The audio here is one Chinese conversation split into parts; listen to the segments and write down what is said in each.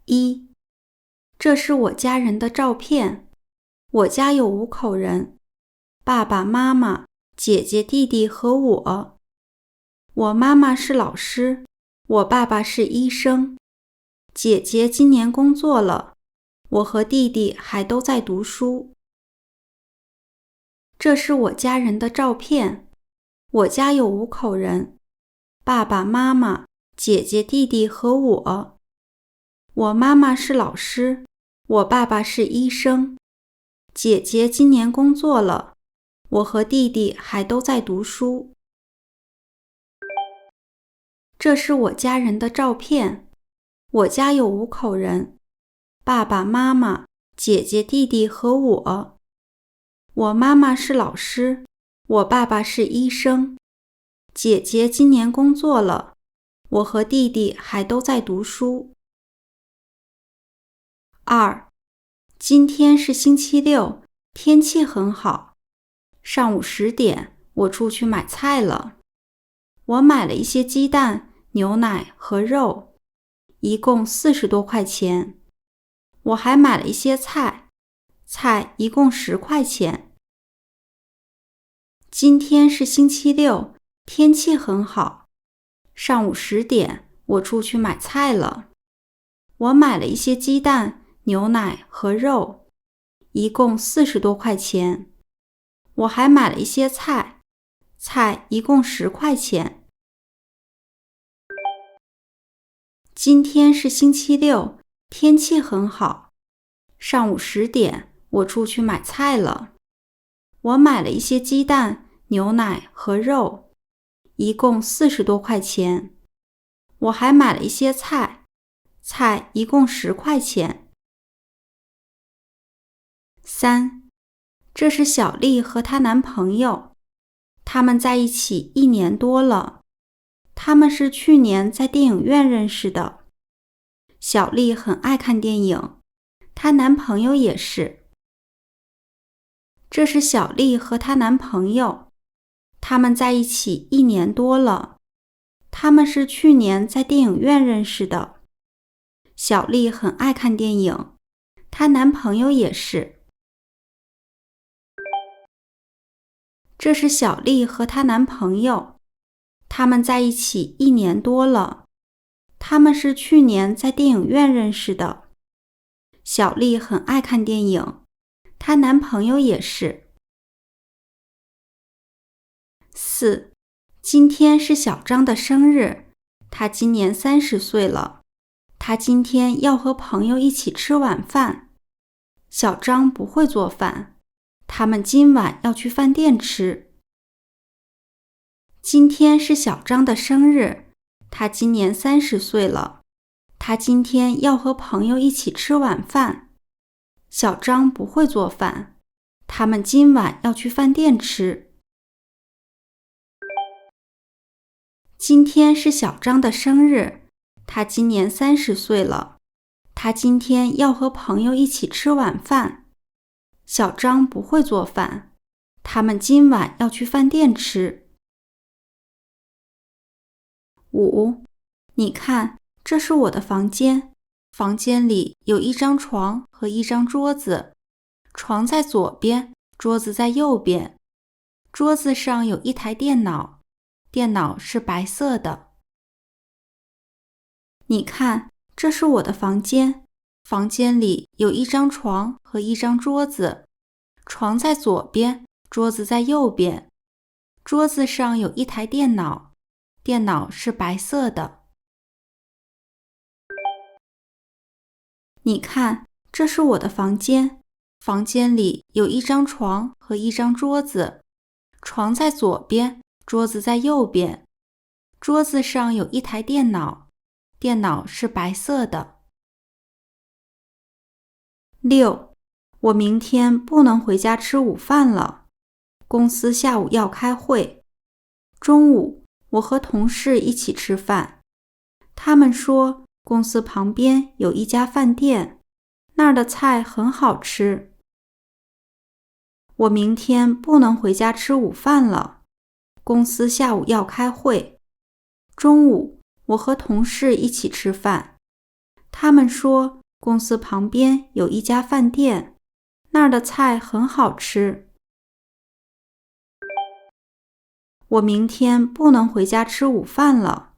1. 这是我家人的照片。我家有5口人，爸爸妈妈、姐姐、弟弟和我。我妈妈是老师，我爸爸是医生。姐姐今年工作了，我和弟弟还都在读书。这是我家人的照片。我家有5口人，爸爸妈妈、姐姐、弟弟和我。我妈妈是老师，我爸爸是医生。姐姐今年工作了，我和弟弟还都在读书。这是我家人的照片。我家有5口人，爸爸妈妈、姐姐、弟弟和我。我妈妈是老师，我爸爸是医生。姐姐今年工作了，我和弟弟还都在读书。2. 今天是星期六，天气很好。上午10点，我出去买菜了。我买了一些鸡蛋、牛奶和肉，一共40多块钱。我还买了一些菜一共10块钱。今天是星期六，天气很好。上午10点，我出去买菜了。我买了一些鸡蛋、牛奶和肉，一共40多块钱。我还买了一些菜一共10块钱。今天是星期六，天气很好。上午10点，我出去买菜了。我买了一些鸡蛋、牛奶和肉，一共40多块钱。我还买了一些菜一共10块钱。3. 这是小丽和她男朋友，他们在一起1年多了。他们是去年在电影院认识的。小丽很爱看电影，她男朋友也是。这是小丽和她男朋友，他们在一起1年多了。他们是去年在电影院认识的。小丽很爱看电影，她男朋友也是。这是小丽和她男朋友，他们在一起1年多了。他们是去年在电影院认识的。小丽很爱看电影，她男朋友也是。4. 今天是小张的生日，他今年30岁了。他今天要和朋友一起吃晚饭。小张不会做饭，他们今晚要去饭店吃。今天是小张的生日，他今年30岁了。他今天要和朋友一起吃晚饭。小张不会做饭，他们今晚要去饭店吃。今天是小张的生日，他今年30岁了。他今天要和朋友一起吃晚饭。小张不会做饭，他们今晚要去饭店吃。5. 你看，这是我的房间。房间里有一张床和一张桌子，床在左边，桌子在右边。桌子上有一台电脑，电脑是白色的。你看，这是我的房间。房间里有一张床和一张桌子，床在左边，桌子在右边。桌子上有一台电脑，电脑是白色的。你看，这是我的房间。房间里有一张床和一张桌子，床在左边，桌子在右边。桌子上有一台电脑，电脑是白色的。6. 我明天不能回家吃午饭了，公司下午要开会。中午，我和同事一起吃饭，他们说公司旁边有一家饭店，那儿的菜很好吃。我明天不能回家吃午饭了，公司下午要开会。中午，我和同事一起吃饭，他们说公司旁边有一家饭店，那儿的菜很好吃。我明天不能回家吃午饭了，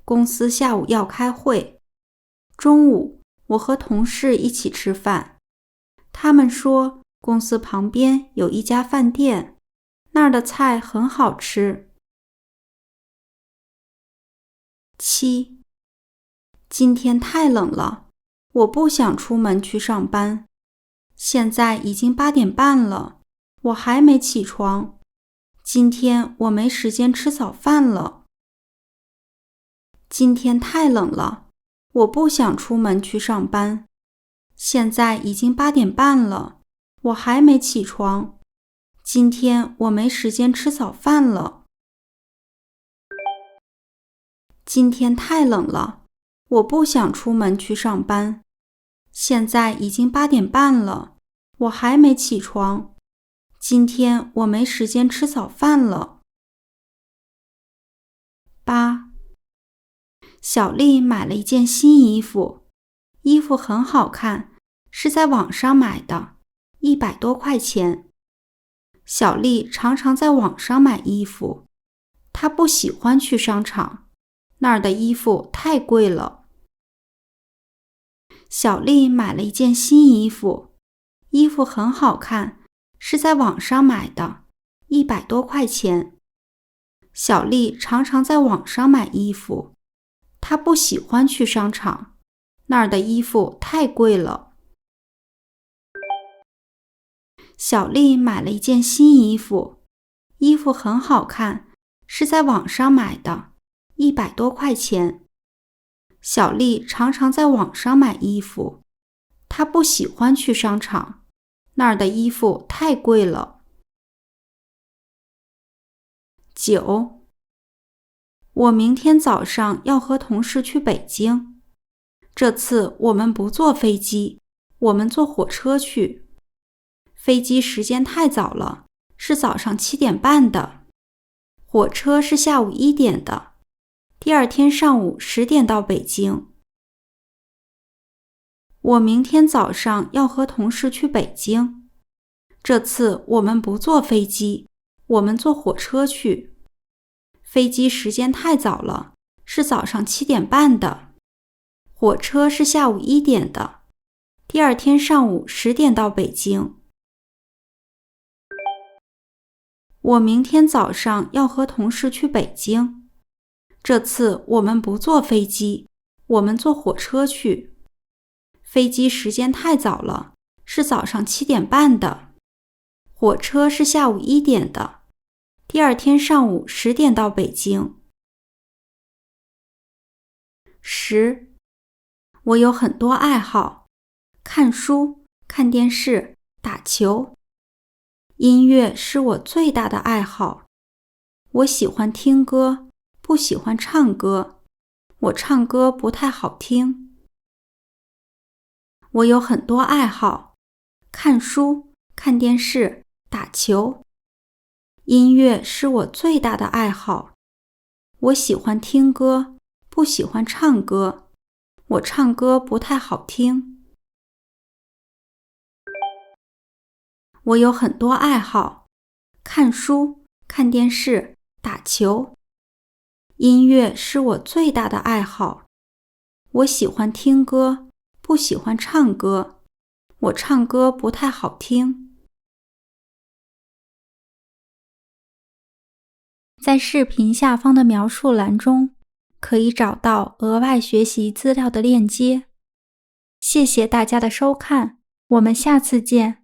公司下午要开会。中午我和同事一起吃饭，他们说公司旁边有一家饭店，那儿的菜很好吃。7. 今天太冷了，我不想出门去上班。现在已经8点半了，我还没起床。今天我没时间吃早饭了。今天太冷了，我不想出门去上班。现在已经8点半了，我还没起床。今天我没时间吃早饭了。今天太冷了，我不想出门去上班。现在已经8点半了，我还没起床。今天我没时间吃早饭了。8. 小丽买了一件新衣服，衣服很好看，是在网上买的，100多块钱。小丽常常在网上买衣服，她不喜欢去商场，那儿的衣服太贵了。小丽买了一件新衣服，衣服很好看，是在网上买的，100多块钱。小丽常常在网上买衣服，她不喜欢去商场，那儿的衣服太贵了。小丽买了一件新衣服，衣服很好看，是在网上买的，100多块钱。小丽常常在网上买衣服，她不喜欢去商场，那儿的衣服太贵了。9. 我明天早上要和同事去北京，这次我们不坐飞机，我们坐火车去。飞机时间太早了，是早上7点半的，火车是下午1点的，第二天上午10点到北京。我明天早上要和同事去北京，这次我们不坐飞机，我们坐火车去。飞机时间太早了，是早上7点半的，火车是下午1点的，第二天上午10点到北京。我明天早上要和同事去北京，这次我们不坐飞机，我们坐火车去。飞机时间太早了，是早上7点半的，火车是下午1点的，第二天上午10点到北京。10. 我有很多爱好，看书、看电视、打球。音乐是我最大的爱好。我喜欢听歌，不喜欢唱歌。我唱歌不太好听。我有很多爱好，看书、看电视、打球。音乐是我最大的爱好。我喜欢听歌，不喜欢唱歌。我唱歌不太好听。我有很多爱好，看书、看电视、打球。音乐是我最大的爱好。我喜欢听歌，不喜欢唱歌。我唱歌不太好听。在视频下方的描述栏中，可以找到额外学习资料的链接。谢谢大家的收看，我们下次见。